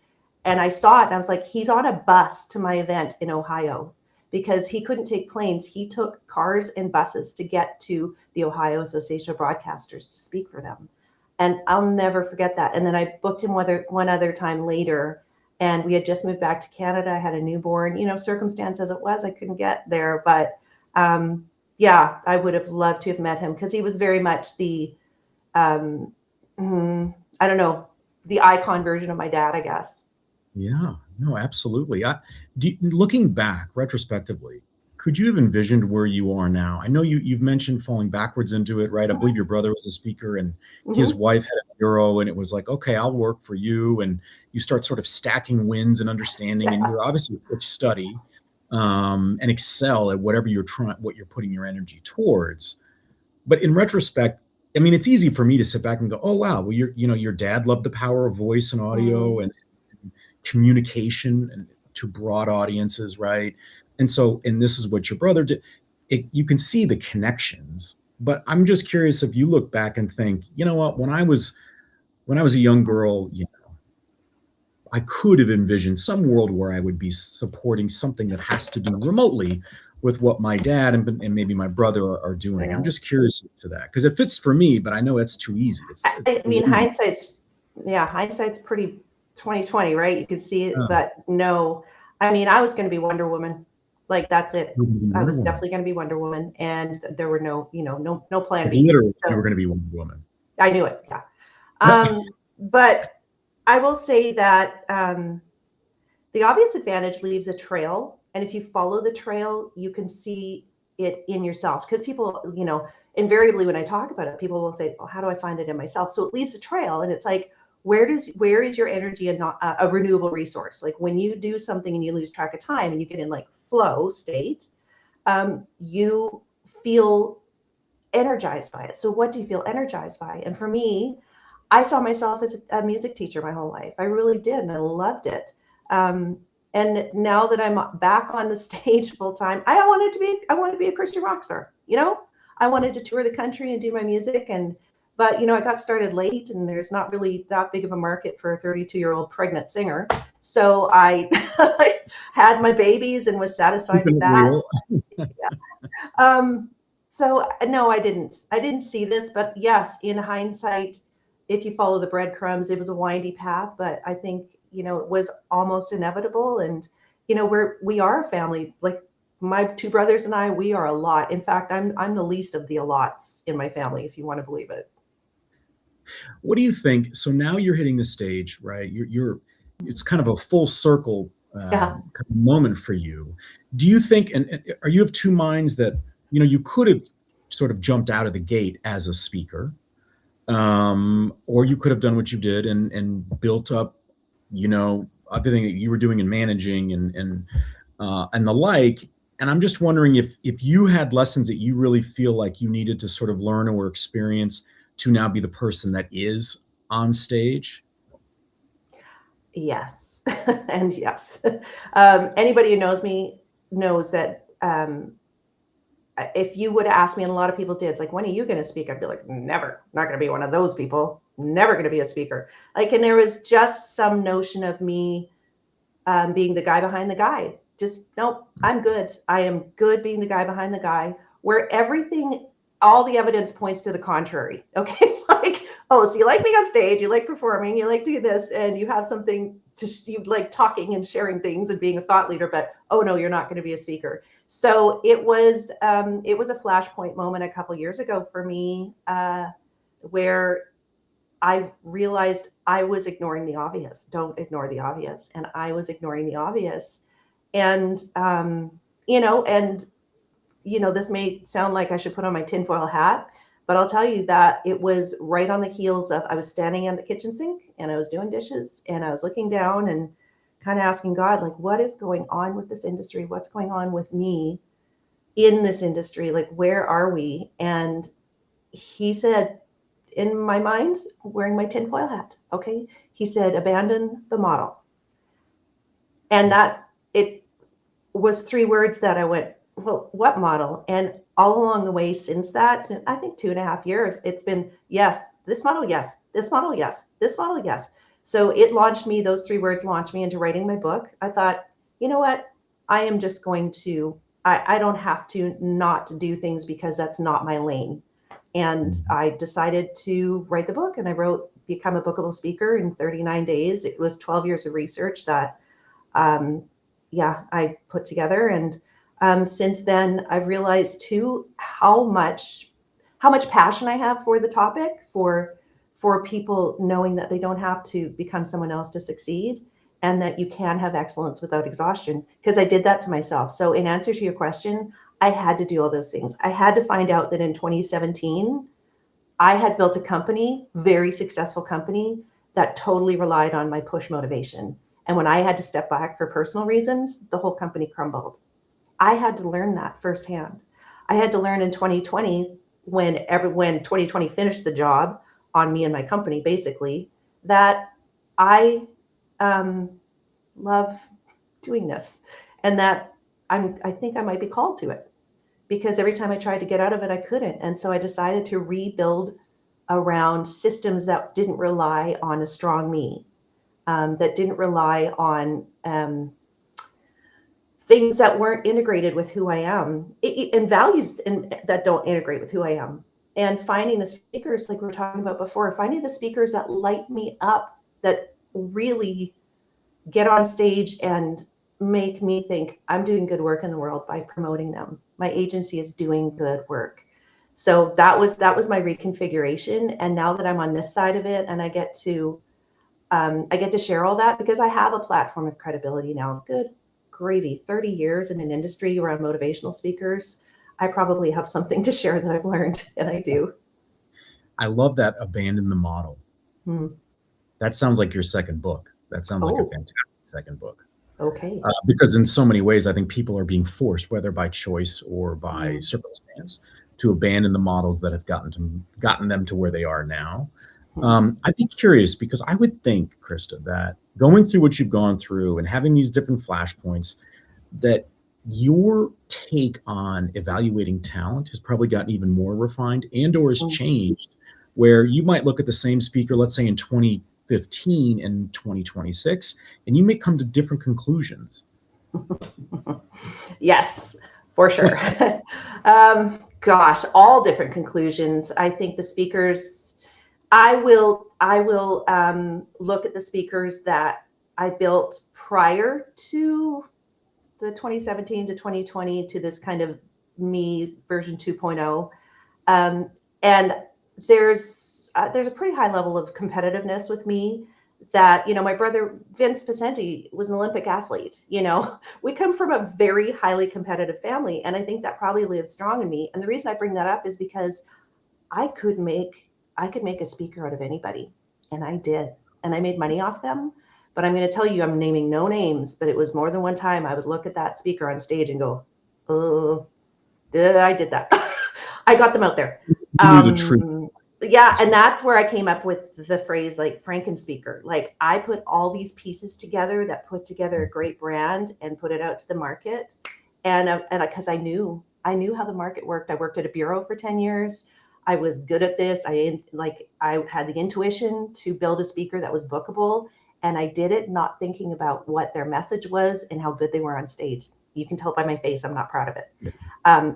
And I saw it and I was like, he's on a bus to my event in Ohio, because he couldn't take planes. He took cars and buses to get to the Ohio Association of Broadcasters to speak for them. And I'll never forget that. And then I booked him one other time later, and we had just moved back to Canada. I had a newborn, circumstance as it was, I couldn't get there. But yeah, I would have loved to have met him, because he was very much the, I don't know, the icon version of my dad, I guess. Yeah, no, absolutely. Looking back retrospectively, could you have envisioned where you are now? I know you've mentioned falling backwards into it, right? I believe your brother was a speaker, and his wife had a bureau, and it was like, okay, I'll work for you. And you start sort of stacking wins and understanding, and you're obviously a quick study and excel at whatever what you're putting your energy towards. But in retrospect, I mean, it's easy for me to sit back and go, oh, wow, well, your dad loved the power of voice and audio and communication and to broad audiences, right? And so, and this is what your brother did. You can see the connections, but I'm just curious if you look back and think, you know what, when I was a young girl, I could have envisioned some world where I would be supporting something that has to do remotely with what my dad and maybe my brother are doing. I'm just curious to that because it fits for me, but I know it's too easy. I mean, hindsight's pretty 2020, right? You could see it, but no. I mean, I was going to be Wonder Woman. Like, that's it. I was definitely going to be Wonder Woman, and there were no plan B. Literally, you were going to be Wonder Woman. I knew it. Yeah. But I will say that the obvious advantage leaves a trail. And if you follow the trail, you can see it in yourself. Because people, invariably when I talk about it, people will say, well, how do I find it in myself? So it leaves a trail. And it's like, where is your energy a renewable resource? Like when you do something and you lose track of time and you get in like flow state, you feel energized by it. So what do you feel energized by? And for me, I saw myself as a music teacher my whole life. I really did, and I loved it. And now that I'm back on the stage full time, I want to be a Christian rock star. I wanted to tour the country and do my music, but I got started late, and there's not really that big of a market for a 32-year-old pregnant singer. So I had my babies and was satisfied with that. Yeah. So no, I didn't see this, but yes, in hindsight, if you follow the breadcrumbs, it was a windy path, but I think, it was almost inevitable. And, we are a family. Like my two brothers and I, we are a lot. In fact, I'm the least of the allots in my family, if you want to believe it. What do you think? So now you're hitting the stage, right? It's kind of a full circle kind of moment for you. Do you think, and are you of two minds that, you could have sort of jumped out of the gate as a speaker, or you could have done what you did and built up, everything that you were doing and managing and the like. And I'm just wondering if you had lessons that you really feel like you needed to sort of learn or experience to now be the person that is on stage. Yes. And yes. Anybody who knows me knows that if you would ask me, and a lot of people did, it's like, when are you going to speak? I'd be like, never, not going to be one of those people, never going to be a speaker. Like, and there was just some notion of me being the guy behind the guy. Just, nope, I'm good. I am good being the guy behind the guy, where all the evidence points to the contrary. Okay. Like, oh, so you like being on stage, you like performing, you like doing this, and you have something you like talking and sharing things and being a thought leader, but oh no, you're not going to be a speaker. So it was a flashpoint moment a couple years ago for me, where I realized I was ignoring the obvious. Don't ignore the obvious. And I was ignoring the obvious. And, this may sound like I should put on my tinfoil hat, but I'll tell you that it was right on the heels of, I was standing at the kitchen sink and I was doing dishes and I was looking down and kind of asking God, like, what is going on with this industry? What's going on with me in this industry? Like, where are we? And he said, in my mind, wearing my tinfoil hat, okay, he said, abandon the model. And that it was 3 words that I went, well, what model? And all along the way since that, it's been, I think, 2.5 years. It's been, yes, this model, yes, this model, yes, this model, yes. So it launched me, those 3 words launched me into writing my book. I thought, you know what? I am just going to, I don't have to not do things because that's not my lane. And I decided to write the book, and I wrote Become a Bookable Speaker in 39 days. It was 12 years of research that, I put together. And since then, I've realized too how much passion I have for the topic, for people knowing that they don't have to become someone else to succeed, and that you can have excellence without exhaustion, because I did that to myself. So in answer to your question, I had to do all those things. I had to find out that in 2017, I had built a company, very successful company, that totally relied on my push motivation. And when I had to step back for personal reasons, the whole company crumbled. I had to learn that firsthand. I had to learn in 2020, when 2020 finished the job on me and my company, basically, that I love doing this, and that I think I might be called to it, because every time I tried to get out of it, I couldn't. And so I decided to rebuild around systems that didn't rely on a strong me, that didn't rely on things that weren't integrated with who I am, and values that don't integrate with who I am. And finding the speakers, like we were talking about before, finding the speakers that light me up, that really get on stage and make me think I'm doing good work in the world by promoting them. My agency is doing good work. So that was my reconfiguration. And now that I'm on this side of it, and I get to share all that, because I have a platform of credibility now. Good gravy, 30 years in an industry around motivational speakers. I probably have something to share that I've learned, and I do. I love that abandon the model. That sounds like your second book. That sounds like a fantastic second book. Okay. Because in so many ways, I think people are being forced, whether by choice or by circumstance, to abandon the models that have gotten them to where they are now. I'd be curious, because I would think, Christa, that going through what you've gone through and having these different flashpoints, that your take on evaluating talent has probably gotten even more refined and or has changed, where you might look at the same speaker, let's say in 2015 and 2026, and you may come to different conclusions. Yes, for sure. Gosh, all different conclusions. I think the speakers, I will look at the speakers that I built prior to the 2017 to 2020 to this kind of me version 2.0. And there's a pretty high level of competitiveness with me that, my brother, Vince Pacenti, was an Olympic athlete. We come from a very highly competitive family. And I think that probably lives strong in me. And the reason I bring that up is because I could make a speaker out of anybody. And I did. And I made money off them. But I'm going to tell you, I'm naming no names, but it was more than one time I would look at that speaker on stage and go, oh, I did that. I got them out there. The truth. Yeah. And that's where I came up with the phrase like Frankenspeaker. Like, I put all these pieces together that put together a great brand and put it out to the market. And because I knew how the market worked. I worked at a bureau for 10 years. I was good at this. I had the intuition to build a speaker that was bookable. And I did it not thinking about what their message was and how good they were on stage. You can tell by my face, I'm not proud of it. Yeah.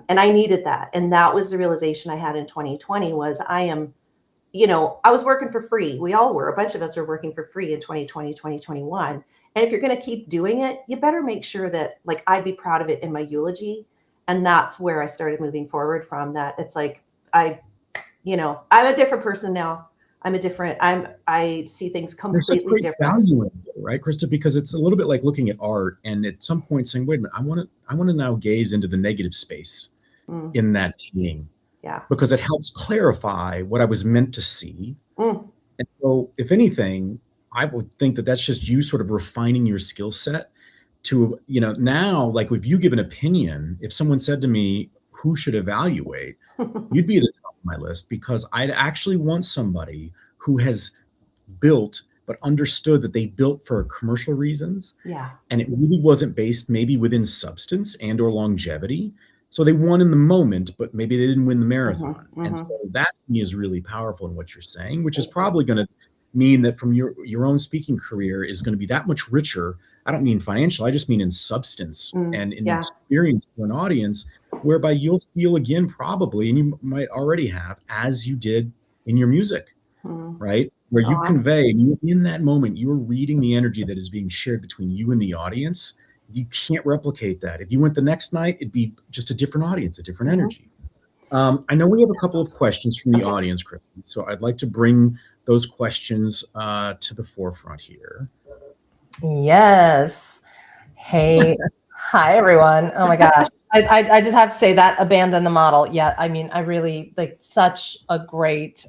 And I needed that. And that was the realization I had in 2020 was I was working for free. We all were. A bunch of us are working for free in 2020, 2021. And if you're going to keep doing it, you better make sure that I'd be proud of it in my eulogy. And that's where I started moving forward from that. It's like, I'm a different person now. I see things completely different. Value in it, right, Christa? Because it's a little bit like looking at art and at some point saying, wait a minute, I want to now gaze into the negative space in that painting. Yeah. Because it helps clarify what I was meant to see. And so if anything, I would think that that's just you sort of refining your skill set to, now, like if you give an opinion, if someone said to me, who should evaluate, you'd be at the top of my list, because I'd actually want somebody who has built, but understood that they built for commercial reasons. Yeah. And it really wasn't based maybe within substance and or longevity. So they won in the moment, but maybe they didn't win the marathon. And so that to me is really powerful in what you're saying, which is probably going to mean that from your own speaking career is going to be that much richer. I don't mean financial, I just mean in substance and in the experience for an audience, whereby you'll feel again, probably, and you might already have, as you did in your music, right? Where you convey, in that moment, you're reading the energy that is being shared between you and the audience. You can't replicate that. If you went the next night, it'd be just a different audience, a different energy. I know we have a couple of questions from the audience, Christa, so I'd like to bring those questions to the forefront here. Yes. Hey, hi, everyone. Oh my gosh. I just have to say that abandon the model. Yeah. I mean, I really like such a great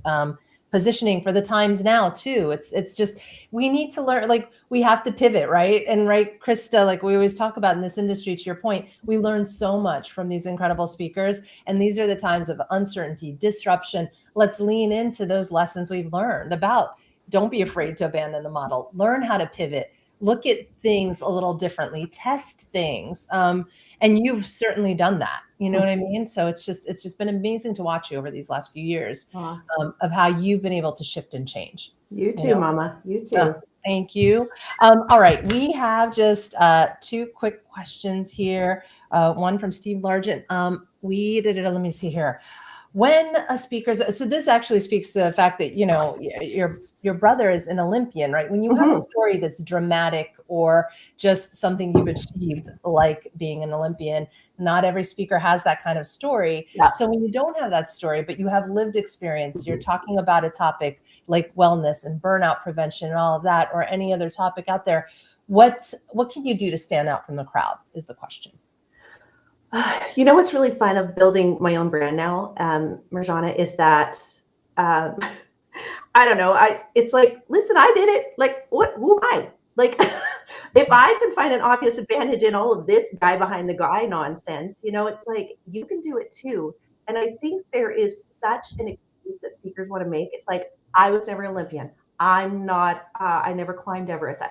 positioning for the times now too. It's just, we need to learn, we have to pivot, right? And right, Christa, like we always talk about in this industry, to your point, we learn so much from these incredible speakers. And these are the times of uncertainty, disruption. Let's lean into those lessons we've learned about. Don't be afraid to abandon the model. Learn how to pivot. look at things a little differently, test things. And you've certainly done that. You know what I mean? So it's just been amazing to watch you over these last few years of how you've been able to shift and change. You too, Mama. You too. Thank you. All right. We have just 2 quick questions here. One from Steve Largent. Let me see here. When a speaker, so this actually speaks to the fact that, you know, your brother is an Olympian, right? When you have a story that's dramatic or just something you've achieved, like being an Olympian, not every speaker has that kind of story. Yeah. So when you don't have that story, but you have lived experience, you're talking about a topic like wellness and burnout prevention and all of that, or any other topic out there, what can you do to stand out from the crowd is the question. You know what's really fun of building my own brand now, Marjana, is that I don't know. It's like, listen, I did it. Like, who am I? Like, if I can find an obvious advantage in all of this guy behind the guy nonsense, you know, it's like, you can do it too. And I think there is such an excuse that speakers want to make. It's like, I was never an Olympian. I'm not, I never climbed Everest.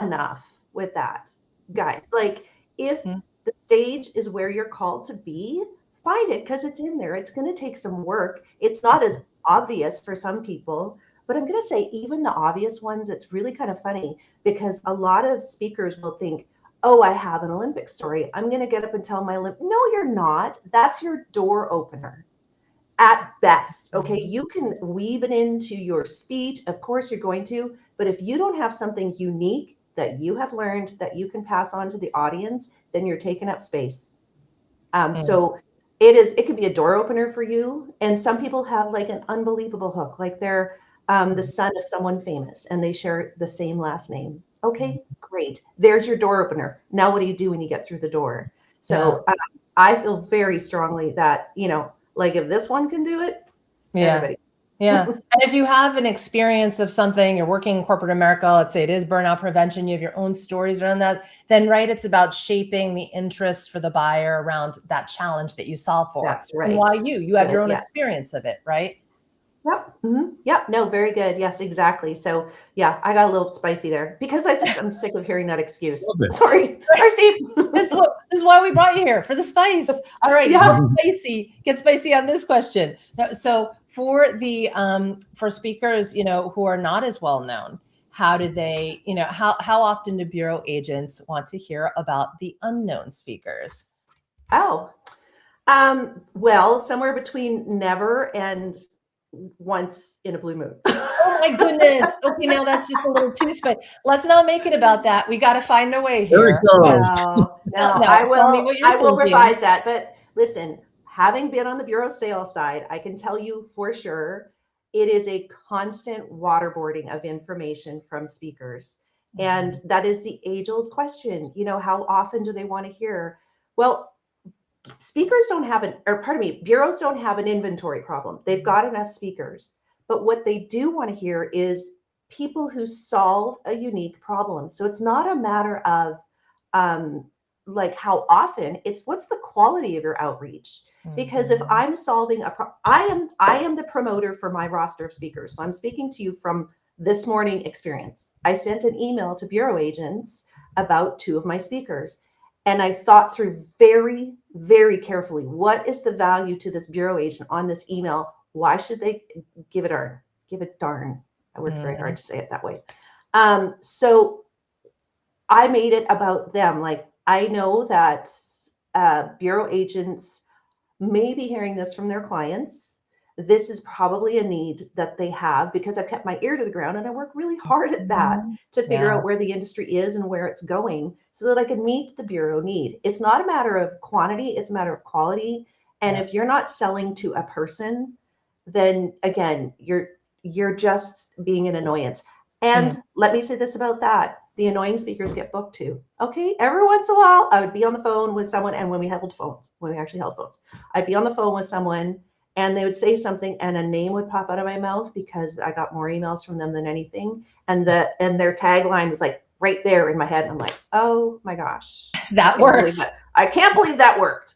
Enough with that, guys. Like, if the stage is where you're called to be, find it, because it's in there. It's going to take some work. It's not as obvious for some people, but I'm going to say even the obvious ones, it's really kind of funny, because a lot of speakers will think, oh, I have an Olympic story. I'm going to get up and tell my Olympic. No, you're not. That's your door opener at best. Okay. You can weave it into your speech. Of course you're going to, but if you don't have something unique that you have learned that you can pass on to the audience, then you're taking up space. So it can be a door opener for you. And some people have like an unbelievable hook, like they're the son of someone famous and they share the same last name. Okay, great. There's your door opener. Now what do you do when you get through the door? So I feel very strongly that, you know, like if this one can do it, everybody. Yeah. And if you have an experience of something, you're working in corporate America, let's say it is burnout prevention, you have your own stories around that, then it's about shaping the interest for the buyer around that challenge that you solve for. That's right. And why you have your own experience of it, right? Yep. Yep. No, very good. Yes, exactly. So yeah, I got a little spicy there because I'm sick of hearing that excuse. Sorry, Steve. This is why we brought you here, for the spice. All right. Get spicy on this question. So for the for speakers, you know, who are not as well known, how do they, you know, how often do bureau agents want to hear about the unknown speakers? Oh, well, somewhere between never and once in a blue moon. Oh my goodness. Okay, now that's just a little too spicy. Let's not make it about that. We got to find a way here. No, I will revise that. But listen, having been on the bureau sales side, I can tell you for sure, it is a constant waterboarding of information from speakers. And that is the age-old question. You know, how often do they want to hear? Well, bureaus don't have an inventory problem. They've got enough speakers. But what they do want to hear is people who solve a unique problem. So it's not a matter of like how often, it's what's the quality of your outreach. Because if I'm solving I am the promoter for my roster of speakers. So I'm speaking to you from this morning experience. I sent an email to bureau agents about 2 of my speakers. And I thought through very, very carefully, what is the value to this bureau agent on this email? Why should they give it darn? I worked very hard to say it that way. So I made it about them. Like, I know that bureau agents may be hearing this from their clients. This is probably a need that they have, because I've kept my ear to the ground and I work really hard at that to figure out where the industry is and where it's going so that I can meet the bureau need. It's not a matter of quantity, it's a matter of quality. And if you're not selling to a person, then again, you're just being an annoyance. And let me say this about that. The annoying speakers get booked too. Okay. Every once in a while, I would be on the phone with someone. And when we actually held phones, I'd be on the phone with someone and they would say something and a name would pop out of my mouth because I got more emails from them than anything. And their tagline was like right there in my head. And I'm like, oh my gosh. That works. I can't believe that worked.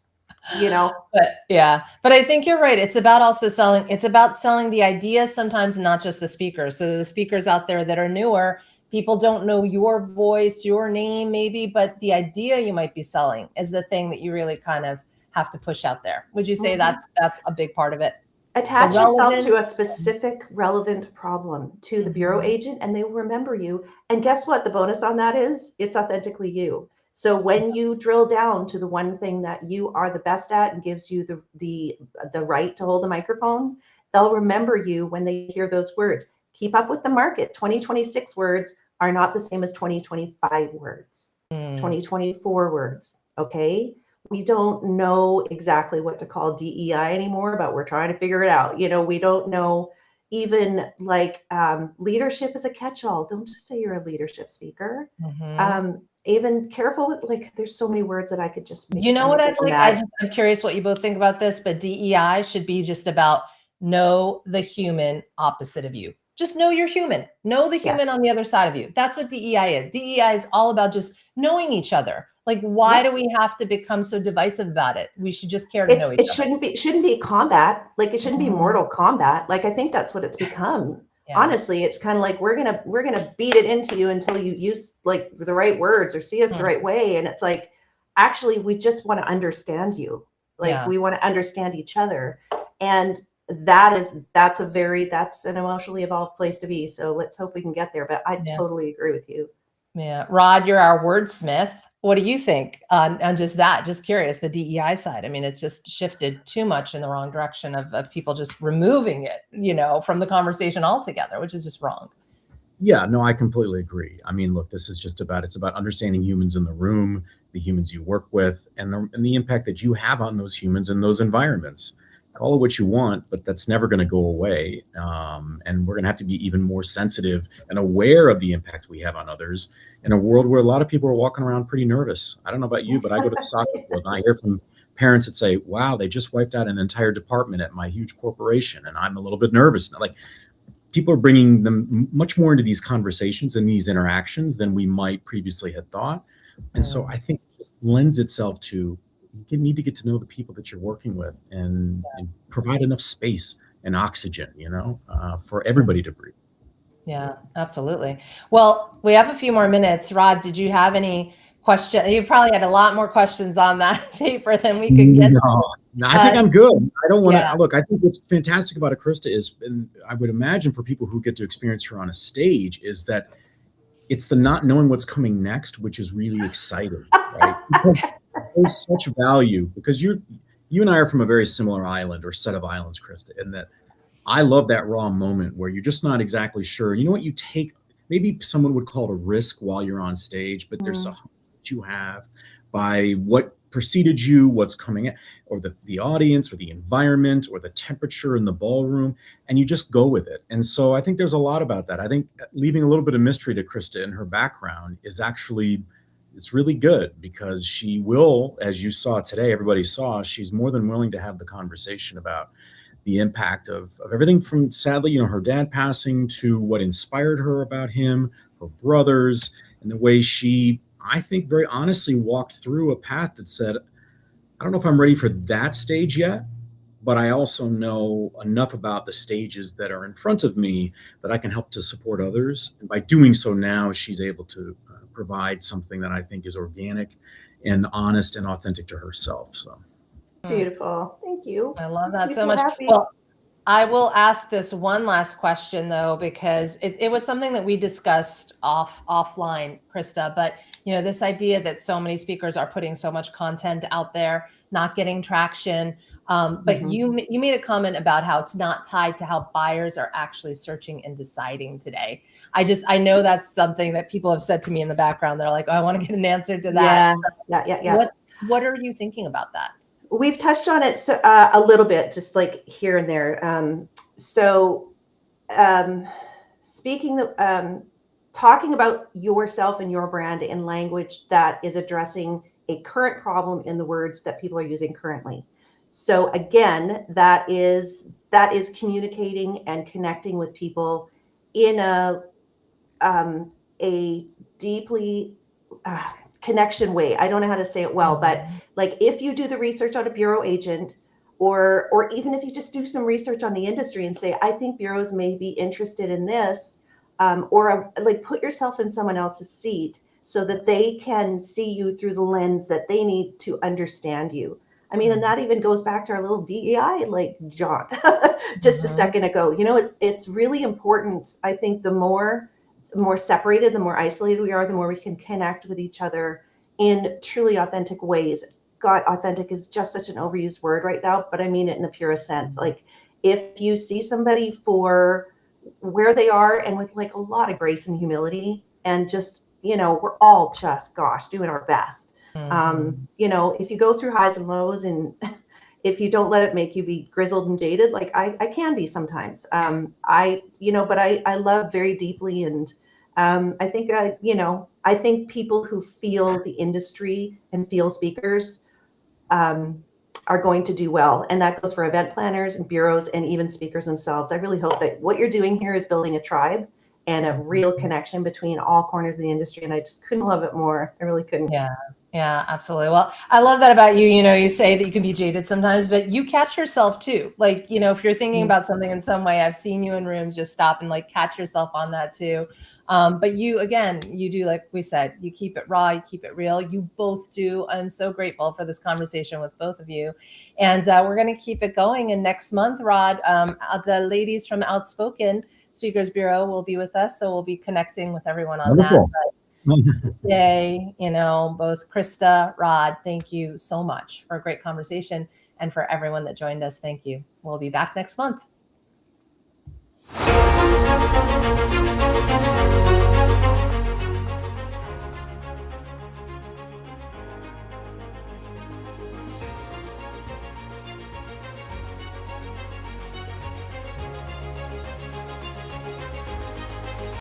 You know, but I think you're right. It's about also selling. It's about selling the idea sometimes, not just the speakers. So the speakers out there that are newer, People don't know your voice, your name maybe, but the idea you might be selling is the thing that you really kind of have to push out there. Would you say that's a big part of it? Attach yourself to a relevance. specific relevant problem to the bureau agent, and they will remember you. And guess what? The bonus on that is it's authentically you. So when you drill down to the one thing that you are the best at and gives you the right to hold the microphone, they'll remember you when they hear those words. Keep up with the market. 2026 words are not the same as 2025 words, 2024 words. Okay. We don't know exactly what to call DEI anymore, but we're trying to figure it out. You know, we don't know even like leadership is a catch-all. Don't just say you're a leadership speaker. Even careful with, like, there's so many words that I could just make. You know what I'd like? I'm curious what you both think about this, but DEI should be just about know the human opposite of you. Just know you're human. Know the human on the other side of you. That's what DEI is. DEI is all about just knowing each other. Like, why do we have to become so divisive about it? We should just care to know each other. It shouldn't be combat. Like, it shouldn't be Mortal Kombat. Like, I think that's what it's become. Honestly, it's kind of like we're gonna beat it into you until you use like the right words or see us the right way. And it's like, actually, we just want to understand you. Like, we want to understand each other. And that's an emotionally evolved place to be. So let's hope we can get there. But I totally agree with you. Yeah. Rod, you're our wordsmith. What do you think on just that? Just curious, the DEI side. I mean, it's just shifted too much in the wrong direction of people just removing it, you know, from the conversation altogether, which is just wrong. Yeah, no, I completely agree. I mean, look, this is just it's about understanding humans in the room, the humans you work with, and the impact that you have on those humans in those environments. Call it what you want, but that's never going to go away. And we're going to have to be even more sensitive and aware of the impact we have on others in a world where a lot of people are walking around pretty nervous. I don't know about you, but I go to the soccer field and I hear from parents that say, wow, they just wiped out an entire department at my huge corporation, and I'm a little bit nervous. Like, people are bringing them much more into these conversations and these interactions than we might previously had thought. And so I think it just lends itself to, you need to get to know the people that you're working with and provide enough space and oxygen, you know, for everybody to breathe. Yeah, absolutely. Well, we have a few more minutes. Rod, did you have any question? You probably had a lot more questions on that paper than we could get. No, I think I'm good. I don't want to look. I think what's fantastic about Christa is, and I would imagine for people who get to experience her on a stage, is that it's the not knowing what's coming next, which is really exciting, right? Because there's such value, because you and I are from a very similar island or set of islands, Christa, in that I love that raw moment where you're just not exactly sure. You know what, you take, maybe someone would call it a risk while you're on stage, but there's so much you have by what preceded you, what's coming in, or the audience or the environment or the temperature in the ballroom, and you just go with it. And so I think there's a lot about that. I think leaving a little bit of mystery to Christa in her background is actually, it's really good, because she will, as you saw today, everybody saw, she's more than willing to have the conversation about the impact of everything from, sadly, you know, her dad passing, to what inspired her about him, her brothers, and the way she, I think, very honestly walked through a path that said, I don't know if I'm ready for that stage yet, but I also know enough about the stages that are in front of me that I can help to support others. And by doing so now, she's able to provide something that I think is organic and honest and authentic to herself. So beautiful. Thank you. I love that so much. Happy. Well, I will ask this one last question though, because it was something that we discussed offline, Christa, but you know, this idea that so many speakers are putting so much content out there, not getting traction. But you made a comment about how it's not tied to how buyers are actually searching and deciding today. I know that's something that people have said to me in the background. They're like, oh, I want to get an answer to that. Yeah. What are you thinking about that? We've touched on it a little bit, just like here and there. Talking about yourself and your brand in language that is addressing a current problem in the words that people are using currently. So again, that is communicating and connecting with people in a deeply connection way. I don't know how to say it well, but like, if you do the research on a bureau agent, or even if you just do some research on the industry and say, I think bureaus may be interested in this, like put yourself in someone else's seat so that they can see you through the lens that they need to understand you. I mean, and that even goes back to our little DEI like jaunt just a second ago. You know, it's really important. I think the more separated, the more isolated we are, the more we can connect with each other in truly authentic ways. God, authentic is just such an overused word right now, but I mean it in the purest sense. Like if you see somebody for where they are and with like a lot of grace and humility, and just, you know, we're all just, gosh, doing our best. You know, if you go through highs and lows, and if you don't let it make you be grizzled and jaded, like I can be sometimes, you know, but I love very deeply. And I think, you know, I think people who feel the industry and feel speakers are going to do well. And that goes for event planners and bureaus and even speakers themselves. I really hope that what you're doing here is building a tribe and a real connection between all corners of the industry. And I just couldn't love it more. I really couldn't. Yeah. Yeah, absolutely. Well, I love that about you. You know, you say that you can be jaded sometimes, but you catch yourself too. Like, you know, if you're thinking about something in some way, I've seen you in rooms just stop and like catch yourself on that too. But you, again, you do, like we said, you keep it raw, you keep it real. You both do. I'm so grateful for this conversation with both of you. And we're going to keep it going. And next month, Rod, the ladies from Outspoken Speakers Bureau will be with us. So we'll be connecting with everyone on that. Today, you know, both Christa, Rod, thank you so much for a great conversation. And for everyone that joined us, thank you. We'll be back next month.